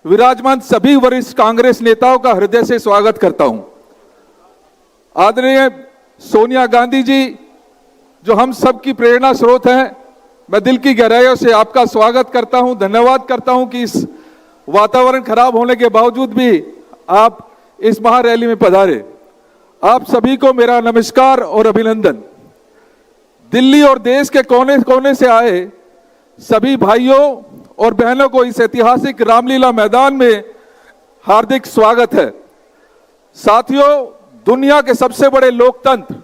विराजमान सभी वरिष्ठ कांग्रेस नेताओं का हृदय से स्वागत करता हूं। आदरणीय सोनिया गांधी जी, जो हम सब की प्रेरणा स्रोत हैं, मैं दिल की गहराइयों से आपका स्वागत करता हूं, धन्यवाद करता हूं कि इस वातावरण खराब होने के बावजूद भी आप इस महारैली में पधारे। आप सभी को मेरा नमस्कार और अभिनंदन। दिल्ली और देश के कोने कोने से आए सभी भाइयों और बहनों को इस ऐतिहासिक रामलीला मैदान में हार्दिक स्वागत है। साथियों, दुनिया के सबसे बड़े लोकतंत्र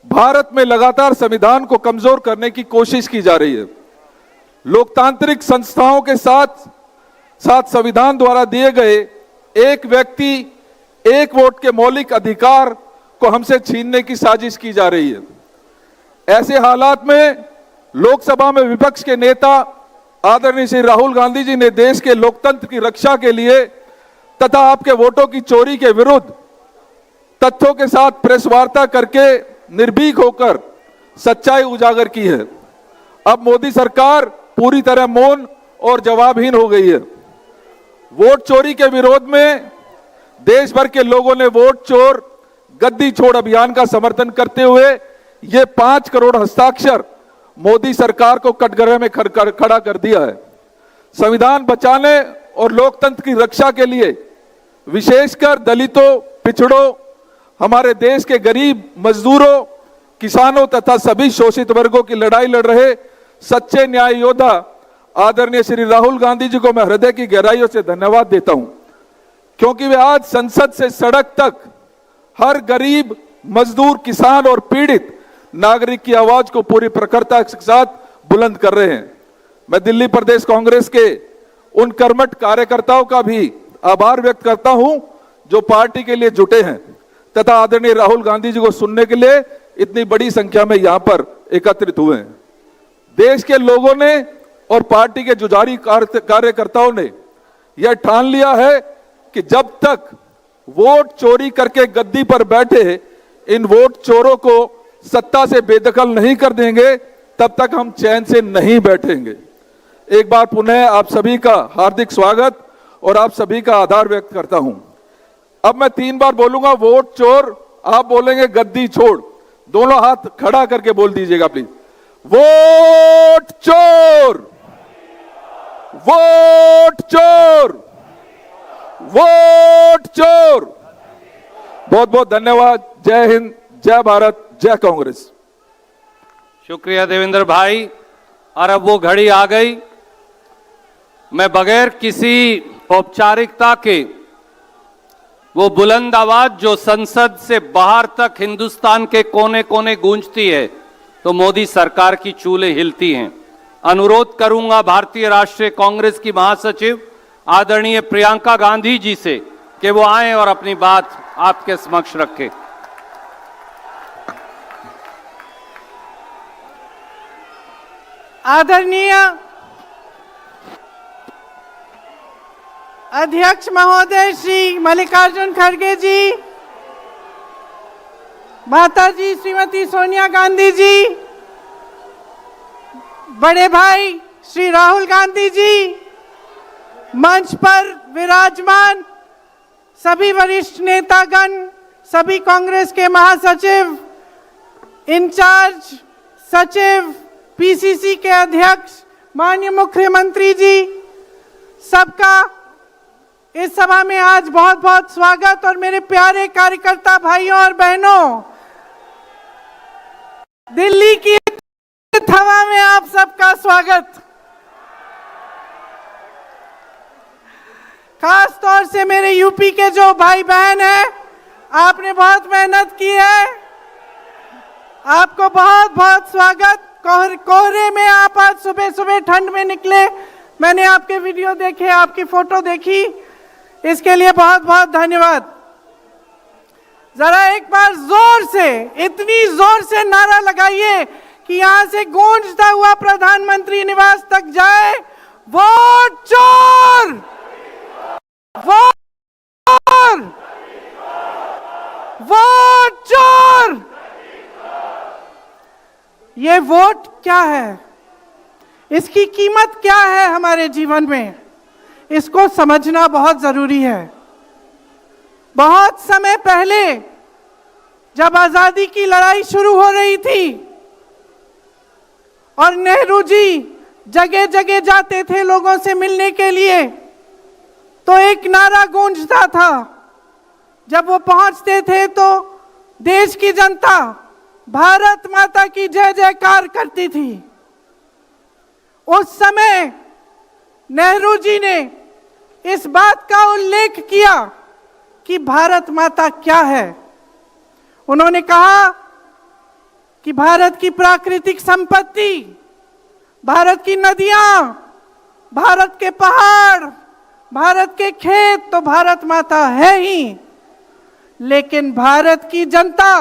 भारत में लगातार संविधान को कमजोर करने की कोशिश की जा रही है। लोकतांत्रिक संस्थाओं के साथ साथ संविधान द्वारा दिए गए एक व्यक्ति एक वोट के मौलिक अधिकार को हमसे छीनने की साजिश की जा रही है। ऐसे हालात में लोकसभा में विपक्ष के नेता आदरणीय श्री राहुल गांधी जी ने देश के लोकतंत्र की रक्षा के लिए तथा आपके वोटों की चोरी के विरुद्ध तथ्यों के साथ प्रेस वार्ता करके निर्भीक होकर सच्चाई उजागर की है। अब मोदी सरकार पूरी तरह मौन और जवाबहीन हो गई है। वोट चोरी के विरोध में देश भर के लोगों ने वोट चोर गद्दी छोड़ अभियान का समर्थन करते हुए ये 5 करोड़ हस्ताक्षर मोदी सरकार को कटघरे में खड़ा कर दिया है। संविधान बचाने और लोकतंत्र की रक्षा के लिए विशेषकर दलितों, पिछड़ों, हमारे देश के गरीब, मजदूरों, किसानों तथा सभी शोषित वर्गों की लड़ाई लड़ रहे सच्चे न्याय योद्धा आदरणीय श्री राहुल गांधी जी को मैं हृदय की गहराइयों से धन्यवाद देता हूं, क्योंकि वे आज संसद से सड़क तक हर गरीब, मजदूर, किसान और पीड़ित नागरिक की आवाज को पूरी प्रखरता के साथ बुलंद कर रहे हैं। मैं दिल्ली प्रदेश कांग्रेस के उन कर्मठ कार्यकर्ताओं का भी आभार व्यक्त करता हूं जो पार्टी के लिए जुटे हैं तथा आदरणीय राहुल गांधी जी को सुनने के लिए इतनी बड़ी संख्या में यहां पर एकत्रित हुए हैं। देश के लोगों ने और पार्टी के जुझारू कार्यकर्ताओं ने यह ठान लिया है कि जब तक वोट चोरी करके गद्दी पर बैठे इन वोट चोरों को सत्ता से बेदखल नहीं कर देंगे, तब तक हम चैन से नहीं बैठेंगे। एक बार पुनः आप सभी का हार्दिक स्वागत और आप सभी का आभार व्यक्त करता हूं। अब मैं 3 बार बोलूंगा वोट चोर, आप बोलेंगे गद्दी छोड़। दोनों हाथ खड़ा करके बोल दीजिएगा प्लीज। वोट चोर, वोट चोर, वोट चोर। बहुत बहुत धन्यवाद। जय हिंद, जय भारत, जय कांग्रेस। शुक्रिया देवेंद्र भाई। और अब वो घड़ी आ गई, मैं बगैर किसी औपचारिकता के वो बुलंद आवाज जो संसद से बाहर तक हिंदुस्तान के कोने कोने गूंजती है तो मोदी सरकार की चूल्हे हिलती हैं। अनुरोध करूंगा भारतीय राष्ट्रीय कांग्रेस की महासचिव आदरणीय प्रियंका गांधी जी से कि वो आए और अपनी बात आपके समक्ष रखें। आदरणीय अध्यक्ष महोदय श्री मल्लिकार्जुन खड़गे जी, माता जी श्रीमती सोनिया गांधी जी, बड़े भाई श्री राहुल गांधी जी, मंच पर विराजमान सभी वरिष्ठ नेतागण, सभी कांग्रेस के महासचिव, इंचार्ज सचिव, पीसीसी के अध्यक्ष, माननीय मुख्यमंत्री जी, सबका इस सभा में आज बहुत बहुत स्वागत। और मेरे प्यारे कार्यकर्ता भाइयों और बहनों, दिल्ली की हवा में आप सबका स्वागत। खास तौर से मेरे यूपी के जो भाई बहन हैं, आपने बहुत मेहनत की है, आपको बहुत बहुत स्वागत। कोहरे में आप आज सुबह सुबह ठंड में निकले, मैंने आपके वीडियो देखे, आपकी फोटो देखी, इसके लिए बहुत बहुत धन्यवाद। जरा एक बार जोर से, इतनी जोर से नारा लगाइए कि यहां से गूंजता हुआ प्रधानमंत्री निवास तक जाए, वोट चोर, वोट चोर, वोट चोर। ये वोट क्या है, इसकी कीमत क्या है हमारे जीवन में, इसको समझना बहुत जरूरी है। बहुत समय पहले जब आजादी की लड़ाई शुरू हो रही थी और नेहरू जी जगह जगह जाते थे लोगों से मिलने के लिए, तो एक नारा गूंजता था। जब वो पहुंचते थे तो देश की जनता भारत माता की जय जयकार करती थी। उस समय नेहरू जी ने इस बात का उल्लेख किया कि भारत माता क्या है। उन्होंने कहा कि भारत की प्राकृतिक संपत्ति, भारत की नदियां, भारत के पहाड़, भारत के खेत तो भारत माता है ही, लेकिन भारत की जनता,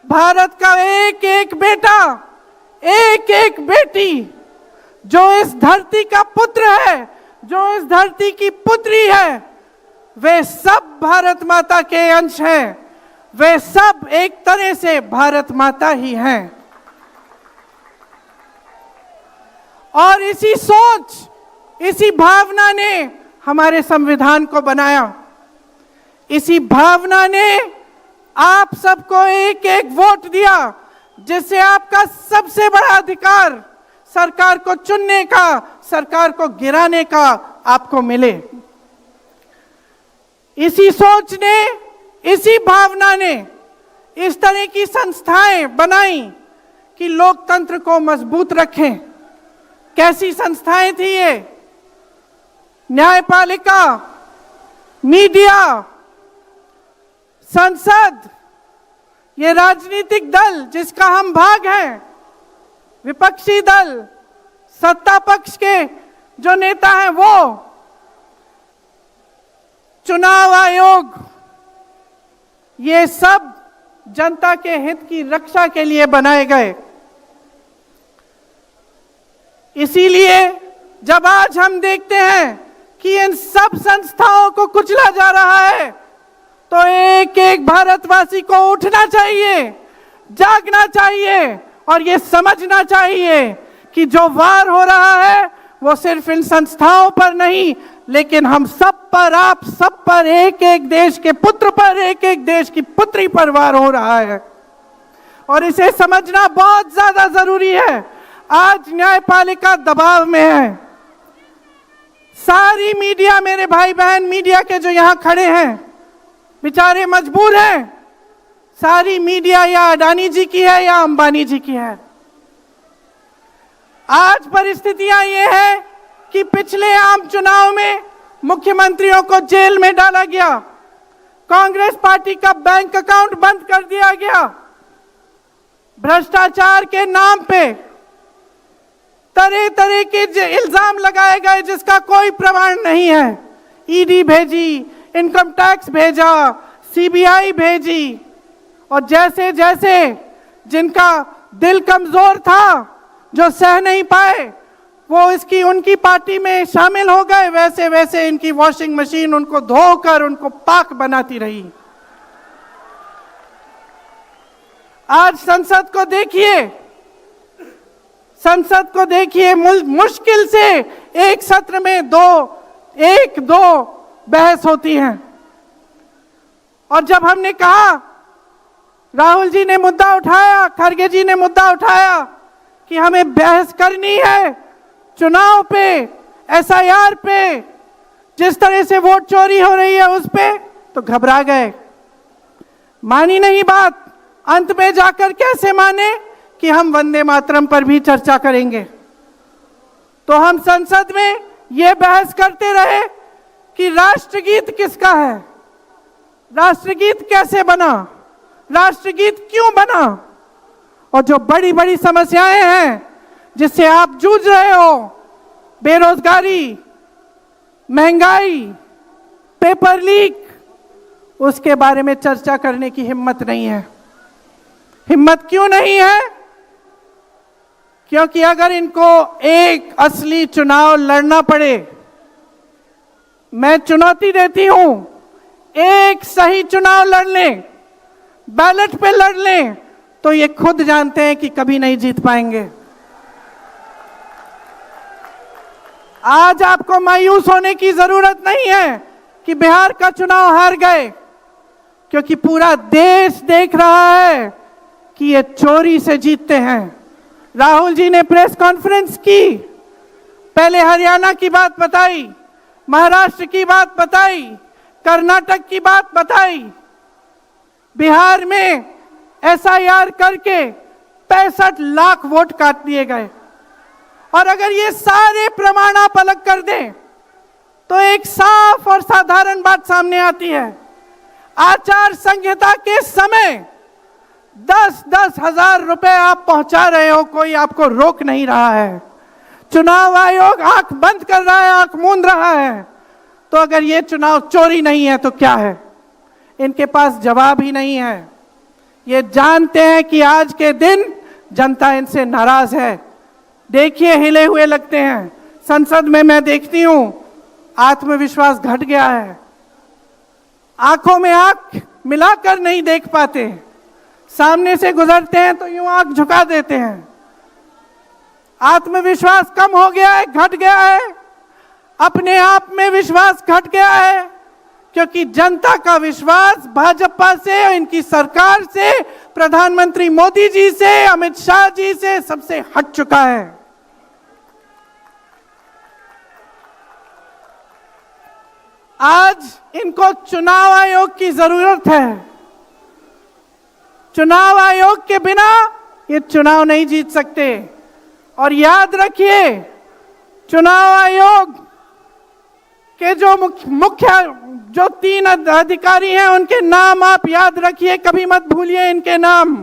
भारत का एक एक बेटा, एक एक बेटी जो इस धरती का पुत्र है, जो इस धरती की पुत्री है, वे सब भारत माता के अंश हैं। वे सब एक तरह से भारत माता ही हैं। और इसी सोच, इसी भावना ने हमारे संविधान को बनाया। इसी भावना ने आप सबको एक एक वोट दिया, जिससे आपका सबसे बड़ा अधिकार सरकार को चुनने का, सरकार को गिराने का आपको मिले। इसी सोच ने, इसी भावना ने इस तरह की संस्थाएं बनाई कि लोकतंत्र को मजबूत रखें। कैसी संस्थाएं थी ये? न्यायपालिका, मीडिया, संसद, ये राजनीतिक दल जिसका हम भाग हैं, विपक्षी दल, सत्ता पक्ष के जो नेता हैं वो, चुनाव आयोग, ये सब जनता के हित की रक्षा के लिए बनाए गए। इसीलिए जब आज हम देखते हैं कि इन सब संस्थाओं को कुचला जा रहा है, तो एक एक भारतवासी को उठना चाहिए, जागना चाहिए और ये समझना चाहिए कि जो वार हो रहा है वो सिर्फ इन संस्थाओं पर नहीं, लेकिन हम सब पर, आप सब पर, एक एक देश के पुत्र पर, एक एक देश की पुत्री पर वार हो रहा है। और इसे समझना बहुत ज्यादा जरूरी है। आज न्यायपालिका दबाव में है। सारी मीडिया, मेरे भाई बहन मीडिया के जो यहां खड़े हैं, बेचारे मजबूर हैं। सारी मीडिया या अडानी जी की है या अंबानी जी की है। आज परिस्थितियां ये है कि पिछले आम चुनाव में मुख्यमंत्रियों को जेल में डाला गया, कांग्रेस पार्टी का बैंक अकाउंट बंद कर दिया गया, भ्रष्टाचार के नाम पे तरह तरह के इल्जाम लगाए गए जिसका कोई प्रमाण नहीं है। ईडी भेजी, इनकम टैक्स भेजा, सीबीआई भेजी, और जैसे जैसे जिनका दिल कमजोर था, जो सह नहीं पाए, वो इसकी उनकी पार्टी में शामिल हो गए, वैसे वैसे इनकी वॉशिंग मशीन उनको धोकर उनको पाक बनाती रही। आज संसद को देखिए, संसद को देखिए, मुश्किल से एक सत्र में एक दो बहस होती है। और जब हमने कहा, राहुल जी ने मुद्दा उठाया, खड़गे जी ने मुद्दा उठाया कि हमें बहस करनी है चुनाव पे, एसआईआर पे, जिस तरह से वोट चोरी हो रही है उस पे, तो घबरा गए, मानी नहीं बात। अंत में जाकर कैसे माने कि हम वंदे मातरम पर भी चर्चा करेंगे। तो हम संसद में यह बहस करते रहे कि राष्ट्रगीत किसका है, राष्ट्रगीत कैसे बना, राष्ट्रगीत क्यों बना, और जो बड़ी बड़ी समस्याएं हैं जिससे आप जूझ रहे हो, बेरोजगारी, महंगाई, पेपर लीक, उसके बारे में चर्चा करने की हिम्मत नहीं है। हिम्मत क्यों नहीं है? क्योंकि अगर इनको एक असली चुनाव लड़ना पड़े, मैं चुनौती देती हूं, एक सही चुनाव लड़ लें, बैलेट पे लड़ लें, तो ये खुद जानते हैं कि कभी नहीं जीत पाएंगे। आज आपको मायूस होने की जरूरत नहीं है कि बिहार का चुनाव हार गए, क्योंकि पूरा देश देख रहा है कि ये चोरी से जीतते हैं। राहुल जी ने प्रेस कॉन्फ्रेंस की, पहले हरियाणा की बात बताई, महाराष्ट्र की बात बताई, कर्नाटक की बात बताई, बिहार में एसआईआर करके 65 लाख वोट काट दिए गए। और अगर ये सारे प्रमाण आप अलग कर दें तो एक साफ और साधारण बात सामने आती है। आचार संहिता के समय 10-10 हजार रुपए आप पहुंचा रहे हो, कोई आपको रोक नहीं रहा है। चुनाव आयोग आंख बंद कर रहा है, आंख मूंद रहा है। तो अगर ये चुनाव चोरी नहीं है तो क्या है? इनके पास जवाब ही नहीं है। ये जानते हैं कि आज के दिन जनता इनसे नाराज है। देखिए, हिले हुए लगते हैं। संसद में मैं देखती हूं, आत्मविश्वास घट गया है। आंखों में आंख मिलाकर नहीं देख पाते, सामने से गुजरते हैं तो यूं आंख झुका देते हैं। आत्मविश्वास कम हो गया है, घट गया है। अपने आप में विश्वास घट गया है, क्योंकि जनता का विश्वास भाजपा से, इनकी सरकार से, प्रधानमंत्री मोदी जी से, अमित शाह जी से सबसे हट चुका है। आज इनको चुनाव आयोग की जरूरत है। चुनाव आयोग के बिना ये चुनाव नहीं जीत सकते। और याद रखिए, चुनाव आयोग के जो मुख्य जो 3 अधिकारी हैं, उनके नाम आप याद रखिए, कभी मत भूलिए इनके नाम,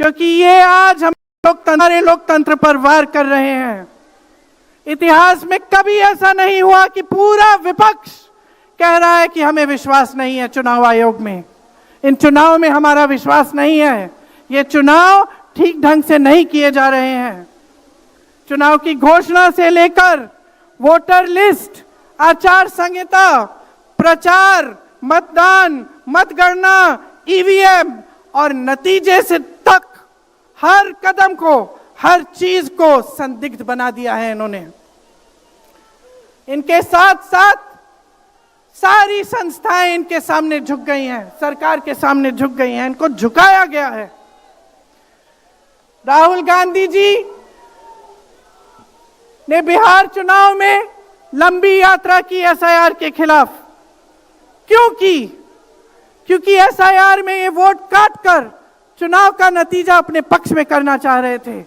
क्योंकि ये आज हम लोकतंत्र पर वार कर रहे हैं। इतिहास में कभी ऐसा नहीं हुआ कि पूरा विपक्ष कह रहा है कि हमें विश्वास नहीं है चुनाव आयोग में, इन चुनाव में हमारा विश्वास नहीं है, ये चुनाव ठीक ढंग से नहीं किए जा रहे हैं। चुनाव की घोषणा से लेकर वोटर लिस्ट, आचार संहिता, प्रचार, मतदान, मतगणना, ईवीएम और नतीजे से तक हर कदम को, हर चीज को संदिग्ध बना दिया है इन्होंने। इनके साथ साथ सारी संस्थाएं इनके सामने झुक गई हैं, सरकार के सामने झुक गई हैं, इनको झुकाया गया है। राहुल गांधी जी ने बिहार चुनाव में लंबी यात्रा की एसआईआर के खिलाफ। क्यों की? क्योंकि एसआईआर में ये वोट काटकर चुनाव का नतीजा अपने पक्ष में करना चाह रहे थे।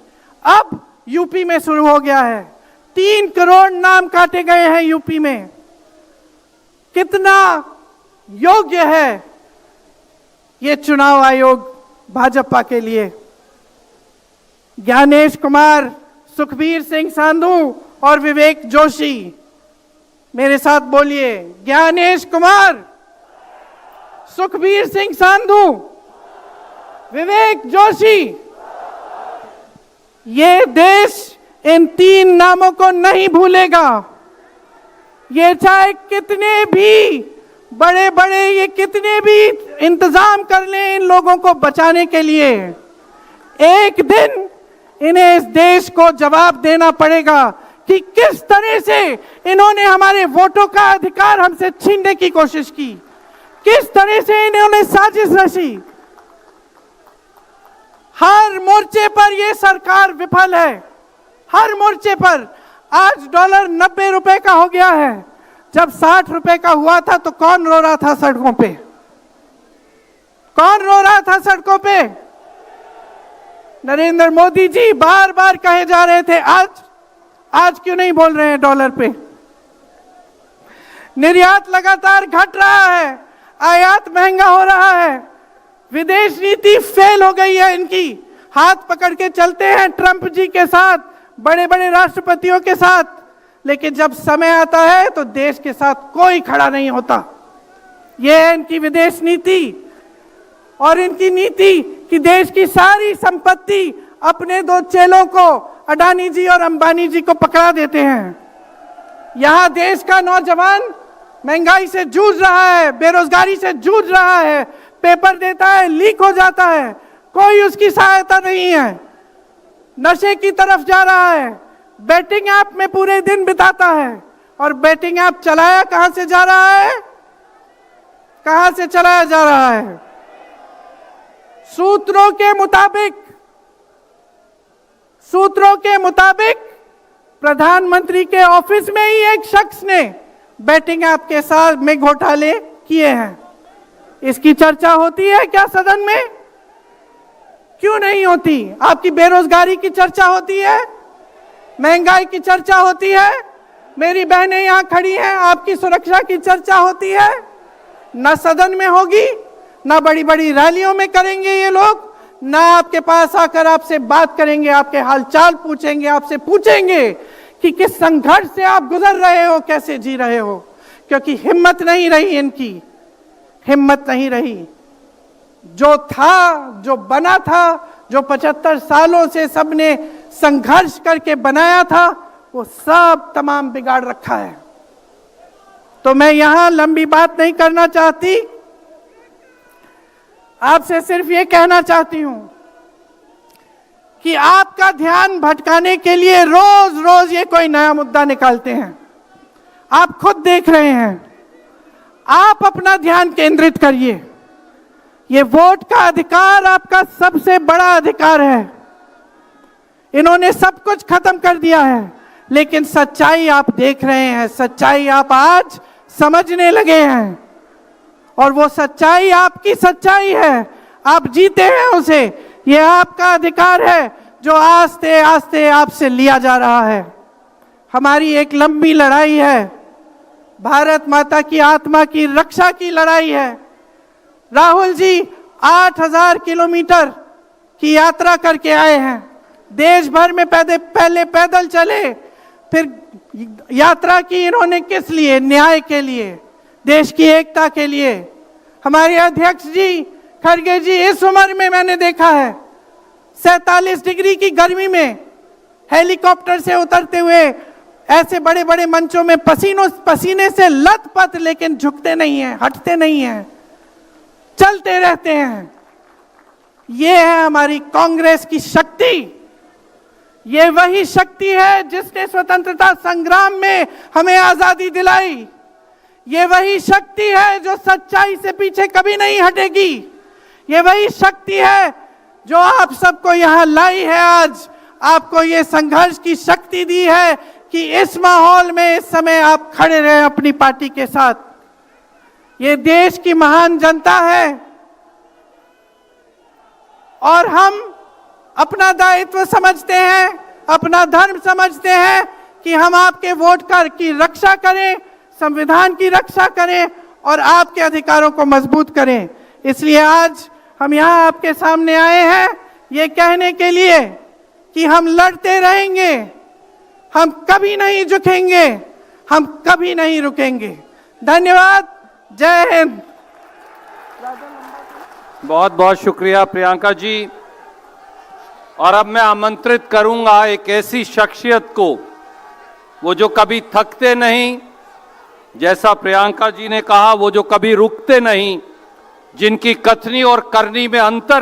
अब यूपी में शुरू हो गया है। 3 करोड़ नाम काटे गए हैं यूपी में। कितना योग्य है ये चुनाव आयोग भाजपा के लिए? ज्ञानेश कुमार, सुखबीर सिंह सांधू और विवेक जोशी, मेरे साथ बोलिए, ज्ञानेश कुमार, सुखबीर सिंह सांधू, विवेक जोशी। ये देश इन 3 नामों को नहीं भूलेगा। ये चाहे कितने भी बड़े बड़े, ये कितने भी इंतजाम कर लें इन लोगों को बचाने के लिए, एक दिन इन्हें इस देश को जवाब देना पड़ेगा कि किस तरह से इन्होंने हमारे वोटों का अधिकार हमसे छीनने की कोशिश की, किस तरह से इन्होंने साजिश रची। हर मोर्चे पर यह सरकार विफल है, हर मोर्चे पर। आज डॉलर 90 रुपए का हो गया है। जब 60 रुपए का हुआ था तो कौन रो रहा था सड़कों पे? कौन रो रहा था सड़कों पे? नरेंद्र मोदी जी बार बार कहे जा रहे थे। आज क्यों नहीं बोल रहे हैं डॉलर पे? निर्यात लगातार घट रहा है, आयात महंगा हो रहा है, विदेश नीति फेल हो गई है इनकी। हाथ पकड़ के चलते हैं ट्रंप जी के साथ, बड़े बड़े राष्ट्रपतियों के साथ, लेकिन जब समय आता है तो देश के साथ कोई खड़ा नहीं होता। यह है इनकी विदेश नीति। और इनकी नीति कि देश की सारी संपत्ति अपने 2 चेलों को, अडानी जी और अंबानी जी को पकड़ा देते हैं। यहां देश का नौजवान महंगाई से जूझ रहा है, बेरोजगारी से जूझ रहा है, पेपर देता है, लीक हो जाता है, कोई उसकी सहायता नहीं है, नशे की तरफ जा रहा है, बैटिंग ऐप में पूरे दिन बिताता है। और बैटिंग ऐप चलाया कहां से जा रहा है? कहां से चलाया जा रहा है? सूत्रों के मुताबिक प्रधानमंत्री के ऑफिस में ही एक शख्स ने बैटिंग ऐप के साथ में घोटाले किए हैं। इसकी चर्चा होती है क्या सदन में? क्यों नहीं होती? आपकी बेरोजगारी की चर्चा होती है, महंगाई की चर्चा होती है, मेरी बहनें यहां खड़ी हैं, आपकी सुरक्षा की चर्चा होती है? ना सदन में होगी, ना बड़ी बड़ी रैलियों में करेंगे ये लोग, ना आपके पास आकर आपसे बात करेंगे, आपके हालचाल पूछेंगे, आपसे पूछेंगे कि किस संघर्ष से आप गुजर रहे हो, कैसे जी रहे हो। क्योंकि हिम्मत नहीं रही, इनकी हिम्मत नहीं रही। जो था, जो बना था, जो 75 सालों से सबने संघर्ष करके बनाया था, वो सब तमाम बिगाड़ रखा है। तो मैं यहां लंबी बात नहीं करना चाहती, आपसे सिर्फ ये कहना चाहती हूं कि आपका ध्यान भटकाने के लिए रोज रोज ये कोई नया मुद्दा निकालते हैं। आप खुद देख रहे हैं, आप अपना ध्यान केंद्रित करिए। ये वोट का अधिकार आपका सबसे बड़ा अधिकार है। इन्होंने सब कुछ खत्म कर दिया है, लेकिन सच्चाई आप देख रहे हैं, सच्चाई आप आज समझने लगे हैं। और वो सच्चाई आपकी सच्चाई है, आप जीते हैं उसे। ये आपका अधिकार है जो आस्ते आस्ते आपसे लिया जा रहा है। हमारी एक लंबी लड़ाई है, भारत माता की आत्मा की रक्षा की लड़ाई है। राहुल जी 8000 किलोमीटर की यात्रा करके आए हैं। देश भर में पहले पैदल चले, फिर यात्रा की इन्होंने किस लिए? न्याय के लिए, देश की एकता के लिए। हमारे अध्यक्ष जी खड़गे जी इस उम्र में मैंने देखा है 47 डिग्री की गर्मी में हेलीकॉप्टर से उतरते हुए ऐसे बड़े बड़े मंचों में पसीने से लथपथ, लेकिन झुकते नहीं हैं, हटते नहीं हैं, चलते रहते हैं। ये है हमारी कांग्रेस की शक्ति। ये वही शक्ति है जिसने स्वतंत्रता संग्राम में हमें आजादी दिलाई। ये वही शक्ति है जो सच्चाई से पीछे कभी नहीं हटेगी। ये वही शक्ति है जो आप सबको यहां लाई है, आज आपको ये संघर्ष की शक्ति दी है कि इस माहौल में इस समय आप खड़े रहे अपनी पार्टी के साथ। ये देश की महान जनता है और हम अपना दायित्व समझते हैं, अपना धर्म समझते हैं कि हम आपके वोट की रक्षा करें, संविधान की रक्षा करें और आपके अधिकारों को मजबूत करें। इसलिए आज हम यहाँ आपके सामने आए हैं ये कहने के लिए कि हम लड़ते रहेंगे, हम कभी नहीं झुकेंगे, हम कभी नहीं रुकेंगे। धन्यवाद, जय हिंद। बहुत बहुत शुक्रिया प्रियंका जी। और अब मैं आमंत्रित करूंगा एक ऐसी शख्सियत को, वो जो कभी थकते नहीं, जैसा प्रियंका जी ने कहा, वो जो कभी रुकते नहीं, जिनकी कथनी और करनी में अंतर